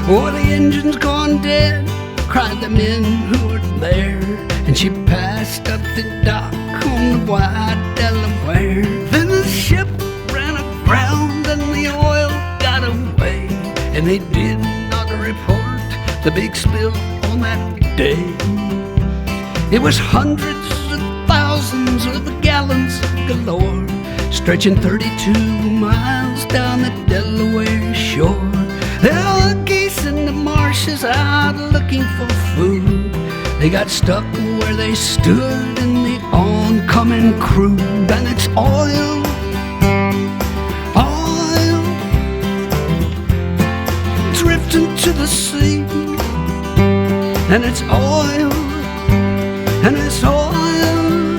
Oh, the engine's gone dead, cried the men who were there. And she passed up the dock on the wide Delaware. Then the ship ran aground and the oil got away. And they did not report the big spill on that day. It was hundreds of thousands of gallons galore, stretching 32 miles down the Delaware shore. There were geese in the marshes out looking for food. They got stuck where they stood in the oncoming crude. And it's oil, oil, drifting to the sea. And it's oil, and it's oil.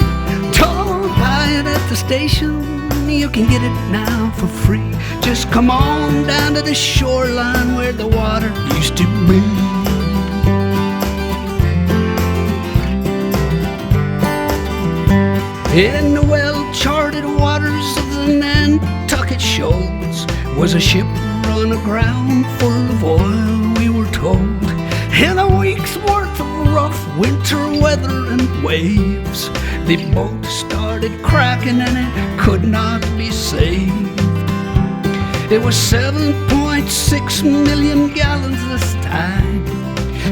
Don't buy it at the station, you can get it now for free. Just come on down to the shoreline where the water used to be. In the well-charted waters of the Nantucket shoals was a ship run aground full of oil, we were told. In a week's worth of rough winter weather and waves, the boat started cracking and it could not be saved. It was 7.6 million gallons this time.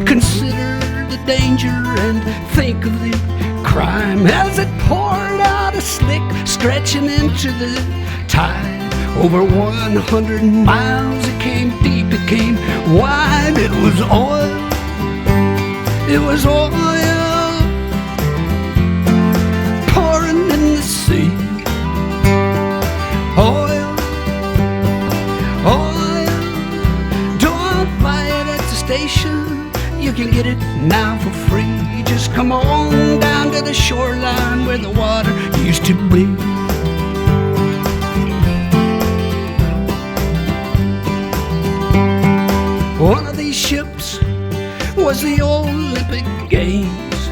Consider the danger and think of the crime as it poured out a slick, stretching into the tide. Over 100 miles, it came deep, it came wide. It was oil, it was oil, pouring in the sea. Oil, oil, don't buy it at the station, you can get it now for free. Just come on down to the shoreline where the water used to be. One of these ships was the Olympic Games.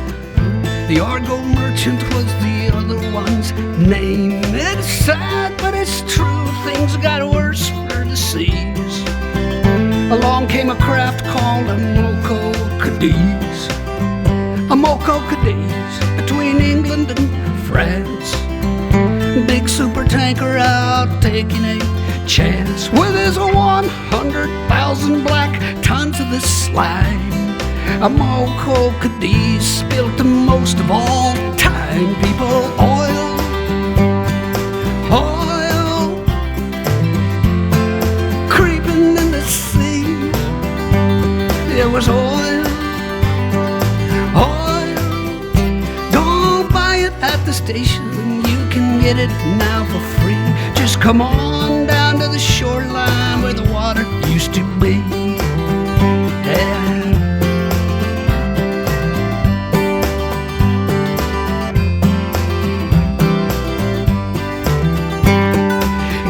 The Argo Merchant was the other one's name. It's sad, but it's true, things got worse for the seas. Along came a craft called a Moco Cadiz. A Moco Cadiz between England and France. Big super tanker out taking a chance with his 100,000 black tons of the slime. A Moco Cadiz spilled the most of all time, people. Oil, oil, creeping in the sea. It was oil, oil. Don't buy it at the station, you can get it now for free. Just come on down to the shoreline where the water used to be. Yeah.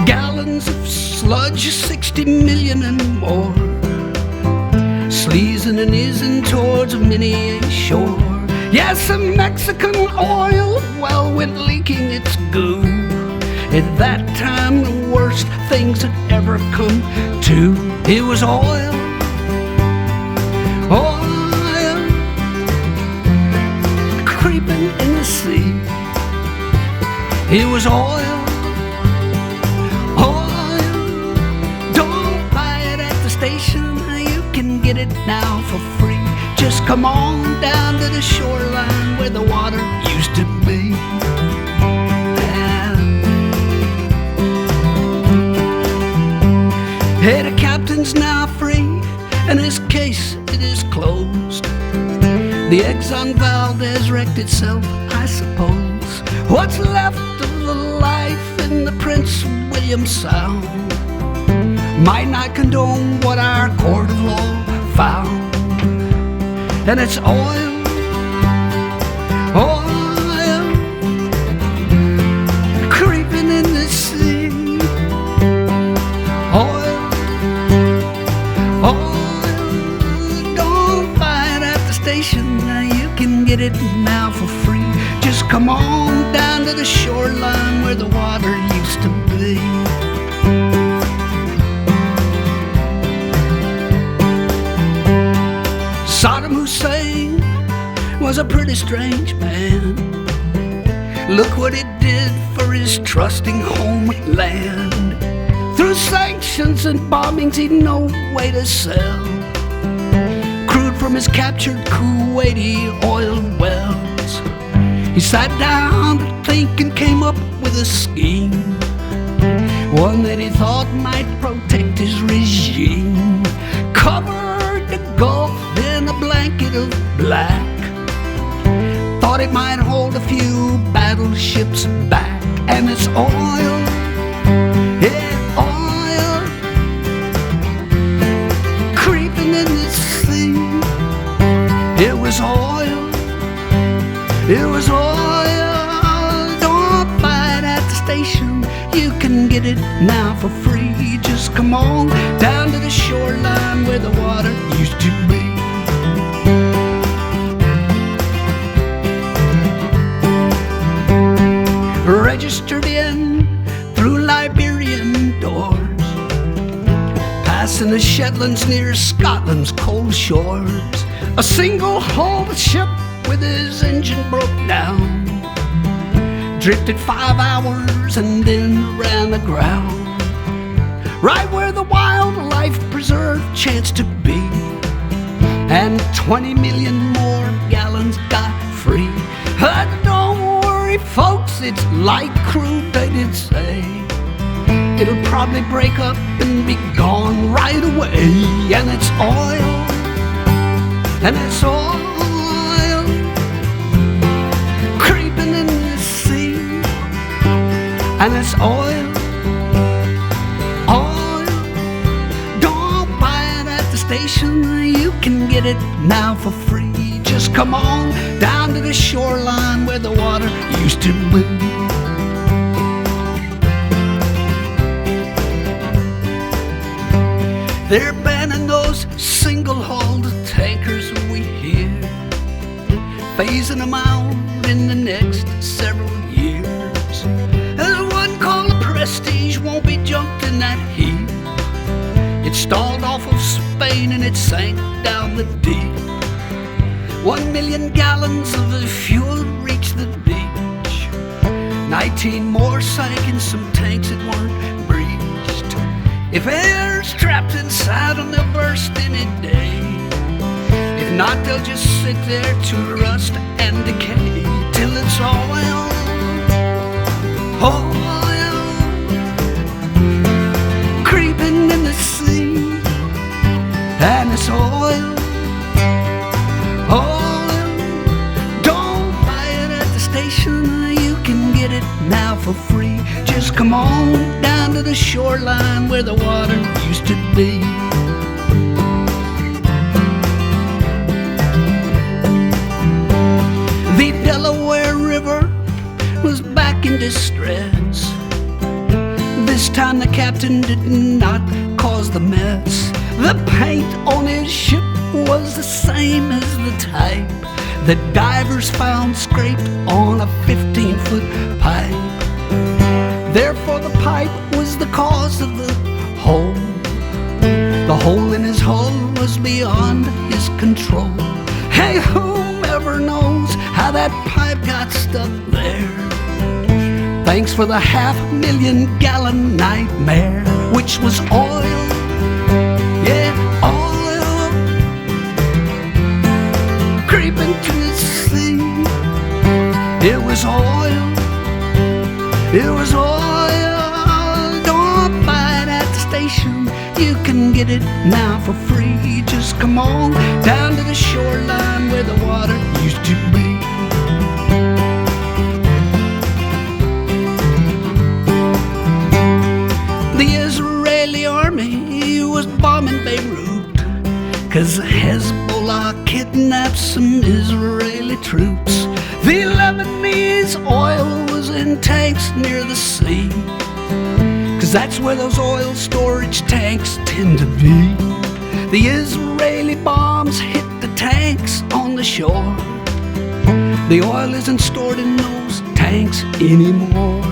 Gallons of sludge, 60 million and more, sleazing and easing towards many a shore. Yes, a Mexican oil well went leaking its goo. At that time, the worst things had ever come to. It was oil, oil, creeping in the sea. It was oil, oil. Don't buy it at the station, you can get it now for free. Just come on down to the shoreline where the water used to be. Hey, the captain's now free, and his case, it is closed. The Exxon Valdez wrecked itself, I suppose. What's left of the life in the Prince William Sound might not condone what our court of law found. And it's oil, oil, creeping in the sea. Oil, oil, don't buy it at the station, you can get it now for free. Just come on down to the shoreline where the water used to be. was a pretty strange man. Look what it did for his trusting homeland. Through sanctions and bombings, he'd no way to sell crude from his captured Kuwaiti oil wells. He sat down to think and came up with a scheme, one that he thought might protect his regime. Covered the Gulf in a blanket of black, thought it might hold a few battleships back. And it's oil, yeah, oil, creeping in the sea. It was oil, it was oil. Don't buy it at the station, you can get it now for free. Just come on down to the shoreline where the water used to be. Registered in through Liberian doors, passing the Shetlands near Scotland's cold shores. A single-hulled ship with his engine broke down, drifted 5 hours and then ran aground, right where the wildlife preserve chanced to be, and 20 million more gallons got free. Don't worry, folks, it's light crude, they did say. It'll probably break up and be gone right away. And it's oil, and it's oil, creeping in the sea. And it's oil, oil. Don't buy it at the station, you can get it now for free. Just come on down to the shoreline where the water used to be. They're banning those single-hulled tankers we hear, phasing them out in the next several years. There's one called the Prestige, won't be junked in that heat. It stalled off of Spain and it sank down the deep. 1 million gallons of the fuel reached the beach. 19 more sank in some tanks that weren't breached. If air's trapped inside them, they'll burst any day. If not, they'll just sit there to rust and decay till it's oil, oil, creeping in the sea. And it's oil, oil. Don't buy it at the station, you can get it now for free. Just come on down to the shoreline where the water used to be. The Delaware River was back in distress. This time the captain did not cause the mess. The paint on his ship was the same as the type that divers found scraped on a 15-foot pipe. Therefore the pipe was the cause of the hole. The hole in his hull was beyond his control. Hey, whomever knows how that pipe got stuck there? Thanks for the 500,000 gallon nightmare, which was oil, yeah, oil, creeping to the sea. It was oil, it was oil. Don't buy it at the station, you can get it now for free. Just come on down to the shoreline where the water used to be. The Israeli army was bombing Beirut 'cause Hezbollah kidnapped some Israeli troops. The Lebanese oil was in tanks near the sea, 'cause that's where those oil storage tanks tend to be. The Israeli bombs hit the tanks on the shore. The oil isn't stored in those tanks anymore.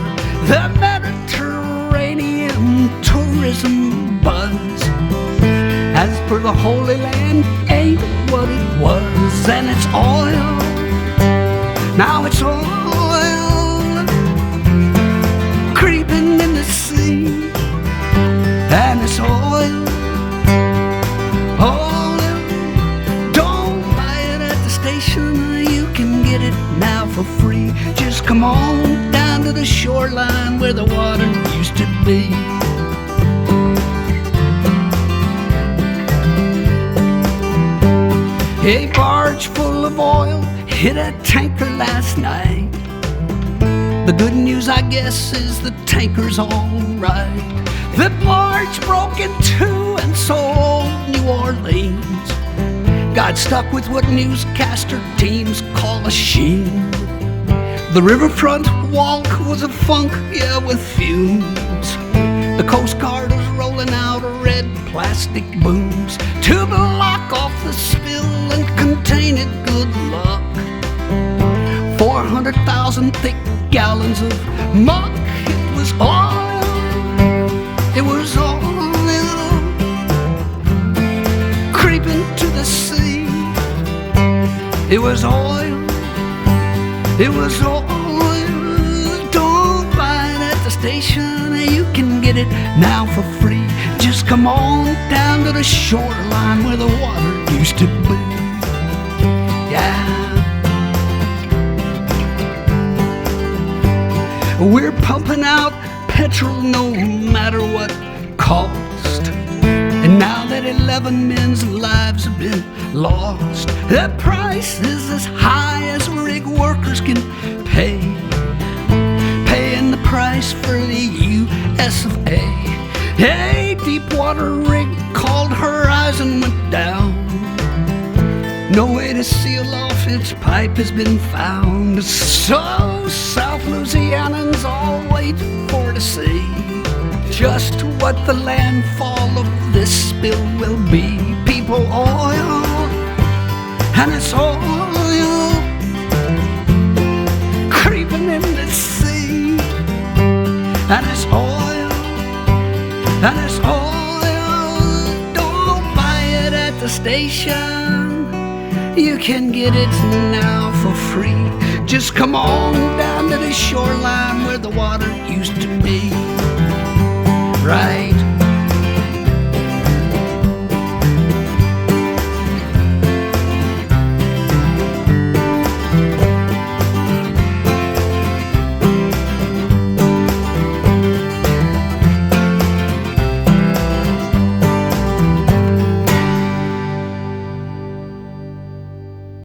The Mediterranean tourism buzz, as per the Holy Land, ain't what it was. And it's oil, Now it's oil creeping in the sea, and it's oil. Don't buy it at the station, you can get it now for free. Just come on down to the shoreline where the water used to be. A barge full of oil hit a tanker last night. The good news, I guess, is the tanker's all right. The barge broke in two, and so old New Orleans got stuck with what newscaster teams call a sheen. The riverfront walk was a funk, yeah, with fumes. The Coast Guard was rolling out red plastic booms to block off the spill and contain it, good luck. 400,000 thick gallons of muck. It was oil. It was oil creeping to the sea. It was oil. It was oil. Don't buy it at the station, you can get it now for free. Just come on down to the shoreline where the water used to be. Yeah. We're pumping out petrol no matter what cost. And now that 11 men's lives have been lost, the price is as high as rig workers can pay. Paying the price for the US of A. A deepwater rig called Horizon went down. No way to seal off its pipe has been found. So South Louisianans all wait for to see just what the landfall of this spill will be. People, oil, and it's oil creeping in the sea, and it's oil, and it's oil. Don't buy it at the station, you can get it now for free. Just come on down to the shoreline where the water used to be. Right.